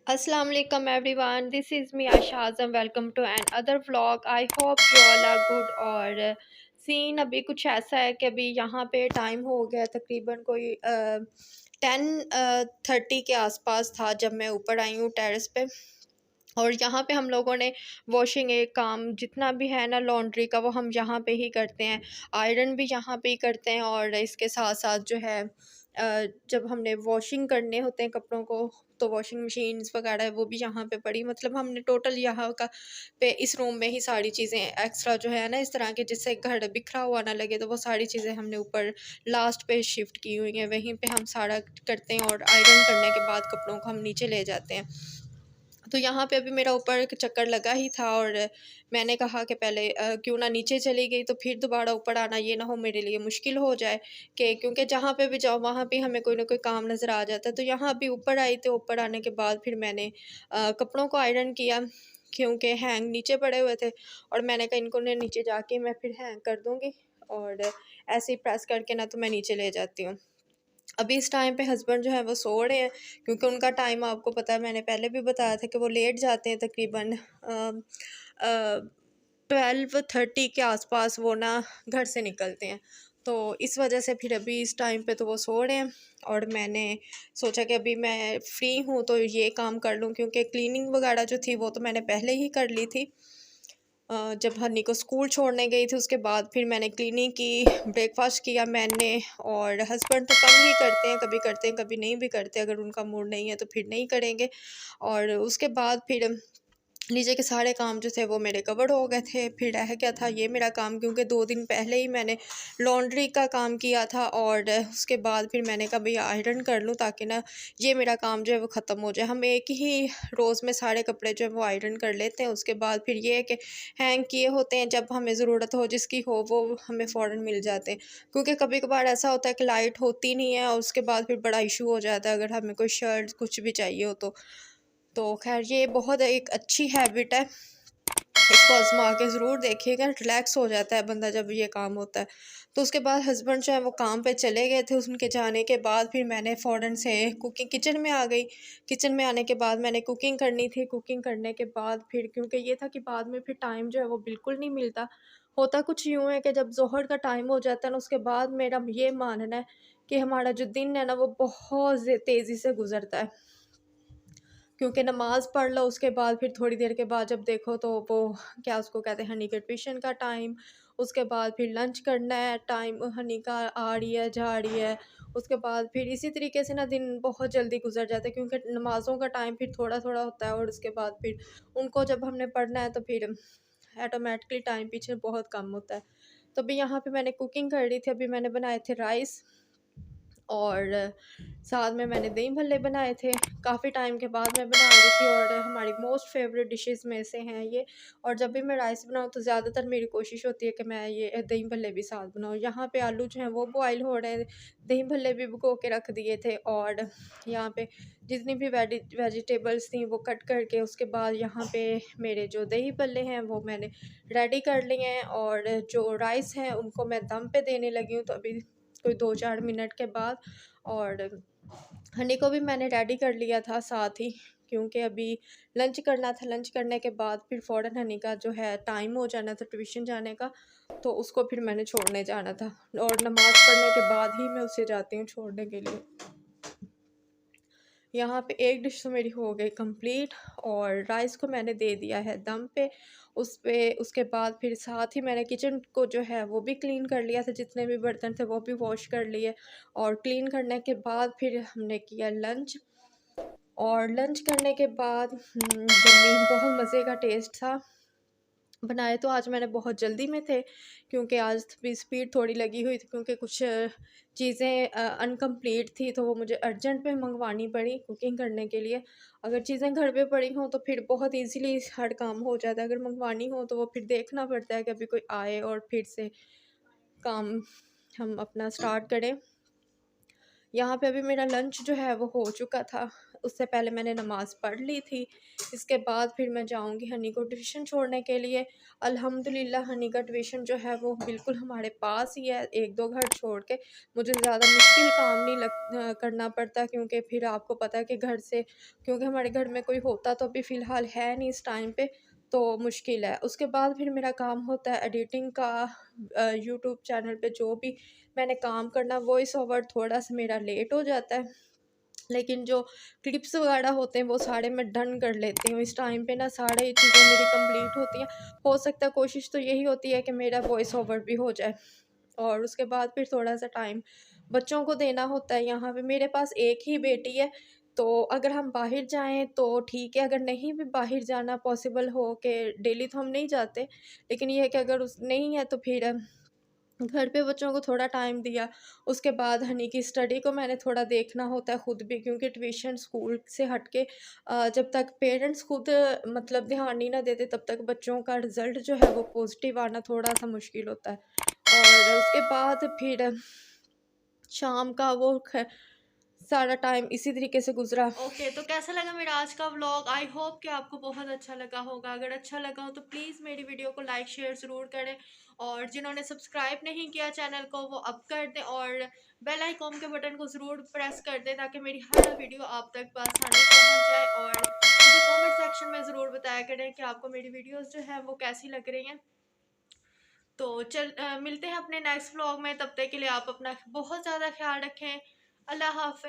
Assalamu alaikum everyone. This is me Aisha Azam. Welcome to another vlog. I hope you all are good. और scene अभी कुछ ऐसा है कि अभी यहाँ पे टाइम हो गया तकरीबन कोई 10:30 के आसपास था जब मैं ऊपर आई हूँ टेरेस पे। और यहाँ पे हम लोगों ने वॉशिंग एक काम जितना भी है ना लॉन्ड्री का वो हम यहाँ पे ही करते हैं। आयरन भी यहाँ पे ही करते हैं और इसके साथ साथ जो है जब हमने वॉशिंग करने होते हैं कपड़ों को तो वॉशिंग मशीन्स वगैरह वो भी यहाँ पे पड़ी, मतलब हमने टोटल यहाँ का पे इस रूम में ही सारी चीज़ें एक्स्ट्रा जो है ना इस तरह के जिससे घर बिखरा हुआ ना लगे, तो वो सारी चीज़ें हमने ऊपर लास्ट पे शिफ्ट की हुई हैं। वहीं पे हम सारा करते हैं और आयरन करने के बाद कपड़ों को हम नीचे ले जाते हैं। तो यहाँ पे अभी मेरा ऊपर एक चक्कर लगा ही था और मैंने कहा कि पहले क्यों ना नीचे चली गई, तो फिर दोबारा ऊपर आना ये ना हो मेरे लिए मुश्किल हो जाए कि क्योंकि जहाँ पे भी जाओ वहाँ पे हमें कोई ना कोई काम नज़र आ जाता है। तो यहाँ अभी ऊपर आई तो ऊपर आने के बाद फिर मैंने कपड़ों को आयरन किया क्योंकि हैंग नीचे पड़े हुए थे और मैंने कहा इनको ने नीचे जाके मैं फिर हैंग कर दूँगी और ऐसे ही प्रेस करके ना तो मैं नीचे ले जाती हूँ। अभी इस टाइम पे हस्बैंड जो है वो सो रहे हैं क्योंकि उनका टाइम आपको पता है, मैंने पहले भी बताया था कि वो लेट जाते हैं तकरीबन 12:30 के आसपास वो ना घर से निकलते हैं। तो इस वजह से फिर अभी इस टाइम पे तो वो सो रहे हैं और मैंने सोचा कि अभी मैं फ्री हूँ तो ये काम कर लूँ क्योंकि क्लीनिंग वगैरह जो थी वो तो मैंने पहले ही कर ली थी। जब हनी को स्कूल छोड़ने गई थी उसके बाद फिर मैंने क्लीनिंग की, ब्रेकफास्ट किया मैंने। और हस्बैंड तो कम ही करते हैं कभी नहीं भी करते, अगर उनका मूड नहीं है तो फिर नहीं करेंगे। और उसके बाद फिर नीचे के सारे काम जो थे वो मेरे कवर हो गए थे। फिर रह गया था ये मेरा काम क्योंकि 2 दिन पहले ही मैंने लॉन्ड्री का काम किया था और उसके बाद फिर मैंने कहा भई आयरन कर लूँ ताकि ना ये मेरा काम जो है वो ख़त्म हो जाए। हम एक ही रोज़ में सारे कपड़े जो है वो आयरन कर लेते हैं। उसके बाद फिर ये है कि हैंग किए होते हैं, जब हमें ज़रूरत हो जिसकी हो वो हमें फ़ौरन मिल जाते हैं। क्योंकि कभी-कभार ऐसा होता है कि लाइट होती नहीं है और उसके बाद फिर बड़ा इशू हो जाता है अगर हमें कोई शर्ट कुछ भी चाहिए हो तो। तो ख़ैर ये बहुत एक अच्छी हैबिट है, इसको आज़मा के ज़रूर देखिएगा, रिलैक्स हो जाता है बंदा जब ये काम होता है। तो उसके बाद हस्बैंड जो है वो काम पे चले गए थे, उनके जाने के बाद फिर मैंने फ़ौरन से कुकिंग किचन में आ गई। किचन में आने के बाद मैंने कुकिंग करनी थी, कुकिंग करने के बाद फिर क्योंकि ये था कि बाद में फिर टाइम जो है वो बिल्कुल नहीं मिलता। होता कुछ यूँ है कि जब ज़ोहर का टाइम हो जाता है ना उसके बाद मेरा ये मानना है कि हमारा जो दिन है ना वो बहुत तेज़ी से गुज़रता है। क्योंकि नमाज़ पढ़ लो उसके बाद फिर थोड़ी देर के बाद जब देखो तो वो क्या उसको कहते हैं हनी के ट्यूशन का टाइम, उसके बाद फिर लंच करना है, टाइम हनी का आ रही है जा रही है। उसके बाद फिर इसी तरीके से ना दिन बहुत जल्दी गुजर जाता है क्योंकि नमाज़ों का टाइम फिर थोड़ा थोड़ा होता है और उसके बाद फिर उनको जब हमने पढ़ना है तो फिर ऑटोमेटिकली टाइम पीछे बहुत कम होता है। तो अभी यहाँ पे मैंने कुकिंग कर रही थी, अभी मैंने बनाए थे राइस और साथ में मैंने दही भल्ले बनाए थे। काफ़ी टाइम के बाद मैं बना रही थी और हमारी मोस्ट फेवरेट डिशेज़ में से हैं ये। और जब भी मैं राइस बनाऊँ तो ज़्यादातर मेरी कोशिश होती है कि मैं ये दही भल्ले भी साथ बनाऊँ। यहाँ पे आलू जो हैं वो बॉयल हो रहे हैं, दही भल्ले भी भिगो के रख दिए थे और यहाँ पे जितनी भी वेजिटेबल्स थी वो कट करके उसके बाद यहाँ पे मेरे जो दही भल्ले हैं वो मैंने रेडी कर लिए हैं और जो राइस हैं उनको मैं दम पे देने लगी हूँ। तो अभी कोई 2-4 मिनट के बाद और हनी को भी मैंने रेडी कर लिया था साथ ही क्योंकि अभी लंच करना था। लंच करने के बाद फिर फ़ौरन हनी का जो है टाइम हो जाना था ट्यूशन जाने का, तो उसको फिर मैंने छोड़ने जाना था और नमाज़ पढ़ने के बाद ही मैं उसे जाती हूँ छोड़ने के लिए। यहाँ पे एक डिश तो मेरी हो गई कंप्लीट और राइस को मैंने दे दिया है दम पे। उस पे उसके बाद फिर साथ ही मैंने किचन को जो है वो भी क्लीन कर लिया था, जितने भी बर्तन थे वो भी वॉश कर लिए। और क्लीन करने के बाद फिर हमने किया लंच और लंच करने के बाद यम्मी बहुत मज़े का टेस्ट था। बनाए तो आज मैंने बहुत जल्दी में थे क्योंकि आज भी स्पीड थोड़ी लगी हुई थी क्योंकि कुछ चीज़ें अनकम्प्लीट थी तो वो मुझे अर्जेंट में मंगवानी पड़ी कुकिंग करने के लिए। अगर चीज़ें घर पे पड़ी हों तो फिर बहुत इजीली हर काम हो जाता है, अगर मंगवानी हो तो वो फिर देखना पड़ता है कि अभी कोई आए और फिर से काम हम अपना स्टार्ट करें। यहाँ पे अभी मेरा लंच जो है वो हो चुका था, उससे पहले मैंने नमाज़ पढ़ ली थी। इसके बाद फिर मैं जाऊँगी हनी को ट्यूशन छोड़ने के लिए। अल्हम्दुलिल्लाह हनी का ट्यूशन जो है वो बिल्कुल हमारे पास ही है, 1-2 घर छोड़ के। मुझे ज़्यादा मुश्किल काम नहीं करना पड़ता, क्योंकि फिर आपको पता है कि घर से, क्योंकि हमारे घर में कोई होता तो अभी फ़िलहाल है नहीं इस टाइम पे, तो मुश्किल है। उसके बाद फिर मेरा काम होता है एडिटिंग का। यूट्यूब चैनल पे जो भी मैंने काम करना, वॉइस ओवर थोड़ा-सा मेरा लेट हो जाता है, लेकिन जो क्लिप्स वगैरह होते हैं वो सारे मैं डन कर लेती हूँ। इस टाइम पे ना सारे चीज़ें मेरी कंप्लीट होती हैं। हो सकता है, कोशिश तो यही होती है कि मेरा वॉइस ओवर भी हो जाए, और उसके बाद फिर थोड़ा-सा टाइम बच्चों को देना होता है। यहाँ पे मेरे पास एक ही बेटी है, तो अगर हम बाहर जाएँ तो ठीक है, अगर नहीं भी बाहर जाना पॉसिबल हो, कि डेली तो हम नहीं जाते, लेकिन ये है कि अगर उस नहीं है तो फिर घर पे बच्चों को थोड़ा टाइम दिया। उसके बाद हनी की स्टडी को मैंने थोड़ा देखना होता है खुद भी, क्योंकि ट्यूशन स्कूल से हट के जब तक पेरेंट्स खुद मतलब ध्यान नहीं ना देते, तब तक बच्चों का रिज़ल्ट जो है वो पॉजिटिव आना थोड़ा-सा मुश्किल होता है। और उसके बाद फिर शाम का वो सारा टाइम इसी तरीके से गुजरा। ओके, तो कैसा लगा मेरा आज का व्लॉग? आई होप कि आपको बहुत अच्छा लगा होगा। अगर अच्छा लगा हो तो प्लीज़ मेरी वीडियो को लाइक शेयर ज़रूर करें, और जिन्होंने सब्सक्राइब नहीं किया चैनल को वो अब कर दें, और बेल आइकॉन के बटन को ज़रूर प्रेस कर दें, ताकि मेरी हर वीडियो आप तक आसानी पहुंच जाए। और मुझे कमेंट सेक्शन में ज़रूर बताया करें कि आपको मेरी वीडियोज़ जो है वो कैसी लग रही हैं। तो मिलते हैं अपने नेक्स्ट व्लॉग में। तब तक के लिए आप अपना बहुत ज़्यादा ख्याल रखें। अल्लाह हाफ़िज़।